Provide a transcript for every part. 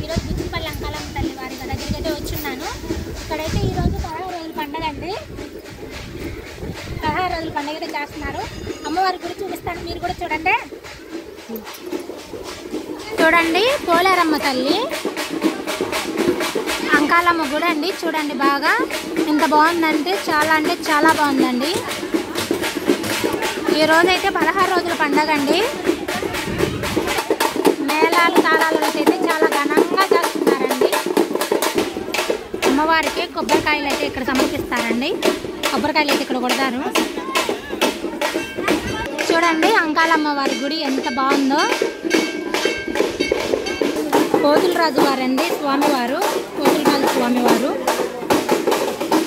ఈరోజు బుచ్చిపల్లి అంకాలమ్మ తల్లి వారి దగ్గరికి అయితే వచ్చున్నాను. ఇక్కడైతే ఈరోజు 16 రోజుల పండుగ అండి. 16 రోజుల పండుగ అయితే చేస్తున్నారు. అమ్మవారి గుడి చూపిస్తాను, మీరు కూడా చూడండి. చూడండి పోలేరమ్మ తల్లి అంకాలమ్మ గుడి అండి. చూడండి బాగా ఎంత బాగుందంటే చాలా బాగుందండి. ఈ రోజైతే 16 రోజుల పండుగ అండి. మేళాలు తాళాలతో అయితే చాలా ఘనంగా చేస్తున్నారండి. అమ్మవారికి కొబ్బరికాయలు అయితే ఇక్కడ సమర్పిస్తారండి. కొబ్బరికాయలు అయితే ఇక్కడ కొడతారు. చూడండి అంకాలమ్మ వారి గుడి ఎంత బాగుందో. పోతులరాజు వారండి స్వామివారు, పోతులరాజు స్వామివారు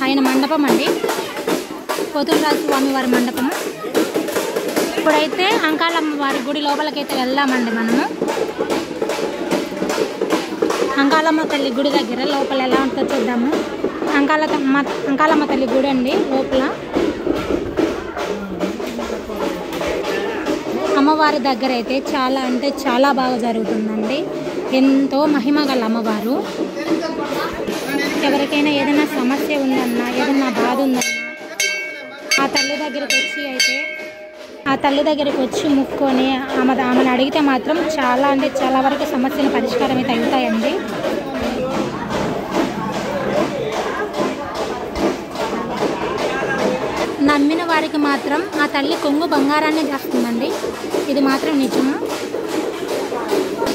ఆయన మండపం అండి. పోతులరాజు స్వామివారి మండపము. ఇప్పుడైతే అంకాలమ్మ వారి గుడి లోపలికైతే వెళ్దామండి మనము. అంకాలమ్మ తల్లి గుడి దగ్గర లోపల ఎలా ఉంటుందో చూద్దాము. అంకాలమ్మ తల్లి గుడి అండి. లోపల అమ్మవారి దగ్గర అయితే చాలా బాగా జరుగుతుందండి. ఎంతో మహిమ గల అమ్మవారు. ఎవరికైనా ఏదైనా సమస్య ఉందన్నా, ఏదైనా బాధ ఉందన్నా ఆ తల్లి దగ్గరికి వచ్చి ముక్కొని ఆమెను అడిగితే మాత్రం చాలా వరకు సమస్యల పరిష్కారం అయితే అవుతాయండి. నమ్మిన వారికి మాత్రం ఆ తల్లి కొంగు బంగారాన్ని చేస్తుందండి. ఇది మాత్రం నిజము.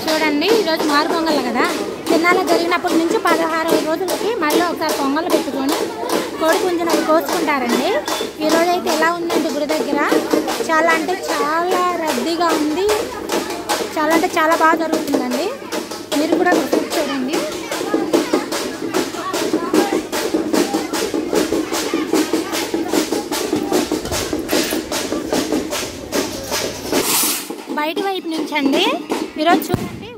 చూడండి ఈరోజు మారు పొంగల్ కదా, తిన్నాల జరిగినప్పటి నుంచి 16 రోజులకి మళ్ళీ ఒకసారి పొంగల్ పెట్టుకొని కోడి పుంజును కోసుకుంటారండి. ఈరోజైతే ఎలా ఉందంటే గుడి దగ్గర చాలా రద్దీగా ఉంది. చాలా బాగా జరుగుతుందండి. మీరు కూడా చూడండి. బయట వైపు నుంచి అండి ఈరోజు చూడండి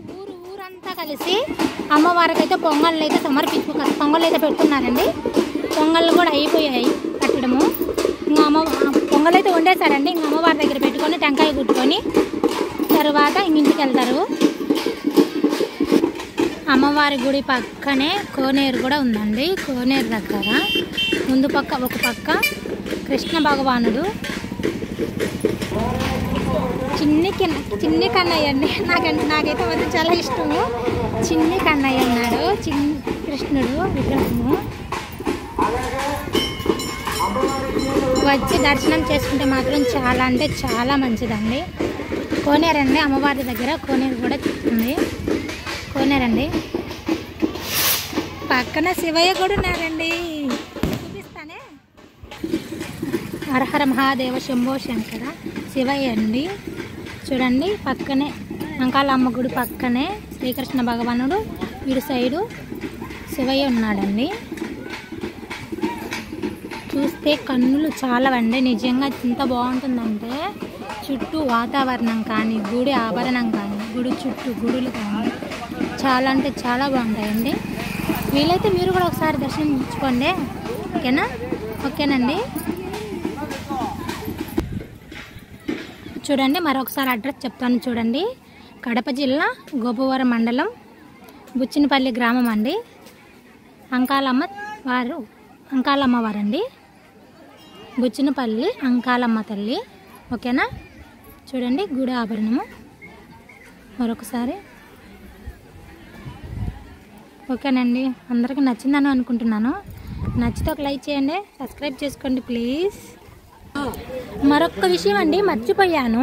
ఊరంతా కలిసి అమ్మవారికి అయితే పొంగళ్ళు అయితే పెడుతున్నారండి. పొంగళ్ళు కూడా అయిపోయాయి కట్టడము. ఇంకా పొంగల్ అయితే వండేశారండి. ఇంక అమ్మవారి దగ్గర పెట్టుకొని టెంకాయ కుట్టుకొని తర్వాత ఇంటికి వెళ్తారు. అమ్మవారి గుడి పక్కనే కోనేరు కూడా ఉందండి. కోనేరు దగ్గర ఒక పక్క కృష్ణ భగవానుడు చిన్ని కన్నయ్య అండి. నాకైతే అది చాలా ఇష్టము. చిన్ని కన్నయ్య ఉన్నాడు, కృష్ణుడు విగ్రహము. వచ్చి దర్శనం చేసుకుంటే మాత్రం చాలా మంచిదండి. కోనేరు అండి అమ్మవారి దగ్గర. కోనేరు కూడా ఉంది. కోనేరండి పక్కన శివయ్య కూడా ఉన్నారండి. చూపిస్తానే. హరహర మహాదేవ శంభో శంకర శివయ్య అండి. చూడండి పక్కనే అంకాలమ్మ గుడి పక్కనే శ్రీకృష్ణ భగవానుడు, వీడి సైడు శివయ్య ఉన్నాడండి. చూస్తే కన్నులు చాలవండి. నిజంగా ఎంత బాగుంటుందంటే చుట్టూ వాతావరణం కానీ, గుడి ఆభరణం కానీ, గుడి చుట్టూ గుడులు కానీ చాలా బాగుంటాయండి. వీలైతే మీరు కూడా ఒకసారి దర్శించుకోండి. ఓకేనండి. చూడండి మరొకసారి అడ్రస్ చెప్తాను చూడండి. కడప జిల్లా గోపవరం మండలం బుచ్చినపల్లి గ్రామం అండి. అంకాలమ్మ వారండి. బుచ్చినపల్లి అంకాలమ్మ తల్లి. ఓకేనా. చూడండి గుడి ఆభరణము మరొకసారి. ఓకేనండి. అందరికీ నచ్చిందని అనుకుంటున్నాను. నచ్చితే ఒక లైక్ చేయండి, సబ్స్క్రైబ్ చేసుకోండి ప్లీజ్. మరొక విషయం అండి మర్చిపోయాను.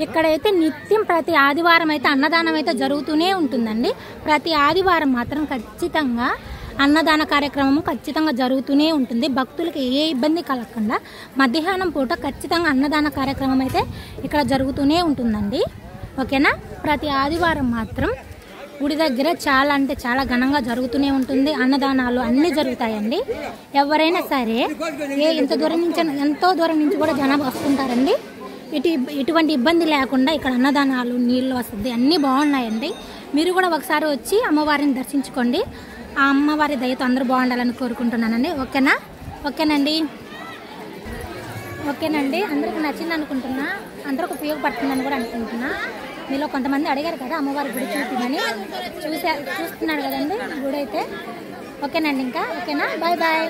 ఇక్కడైతే నిత్యం ప్రతి ఆదివారం అయితే అన్నదానం అయితే జరుగుతూనే ఉంటుందండి. ప్రతి ఆదివారం మాత్రం ఖచ్చితంగా అన్నదాన కార్యక్రమం ఖచ్చితంగా జరుగుతూనే ఉంటుంది. భక్తులకి ఏ ఇబ్బంది కలగకుండా మధ్యాహ్నం పూట ఖచ్చితంగా అన్నదాన కార్యక్రమం అయితే ఇక్కడ జరుగుతూనే ఉంటుందండి. ఓకేనా. ప్రతి ఆదివారం మాత్రం గుడి దగ్గర చాలా ఘనంగా జరుగుతూనే ఉంటుంది. అన్నదానాలు అన్నీ జరుగుతాయండి. ఎవరైనా సరే ఎంతో దూరం నుంచి కూడా జనాభా వస్తుంటారండి. ఎటువంటి ఇబ్బంది లేకుండా ఇక్కడ అన్నదానాలు, నీళ్ళు వసతి అన్నీ బాగున్నాయండి. మీరు కూడా ఒకసారి వచ్చి అమ్మవారిని దర్శించుకోండి. ఆ అమ్మవారి దయతో అందరూ బాగుండాలని కోరుకుంటున్నానండి. ఓకేనండి. అందరికి నచ్చింది అనుకుంటున్నా, అందరికి ఉపయోగపడుతుందని కూడా అనుకుంటున్నా. మీలో కొంతమంది అడిగారు కదా అమ్మవారి గుడి చూపిమని, చూస్తున్నారు కదండి గుడి అయితే. ఓకేనండి, ఇంకా ఓకేనా, బాయ్ బాయ్.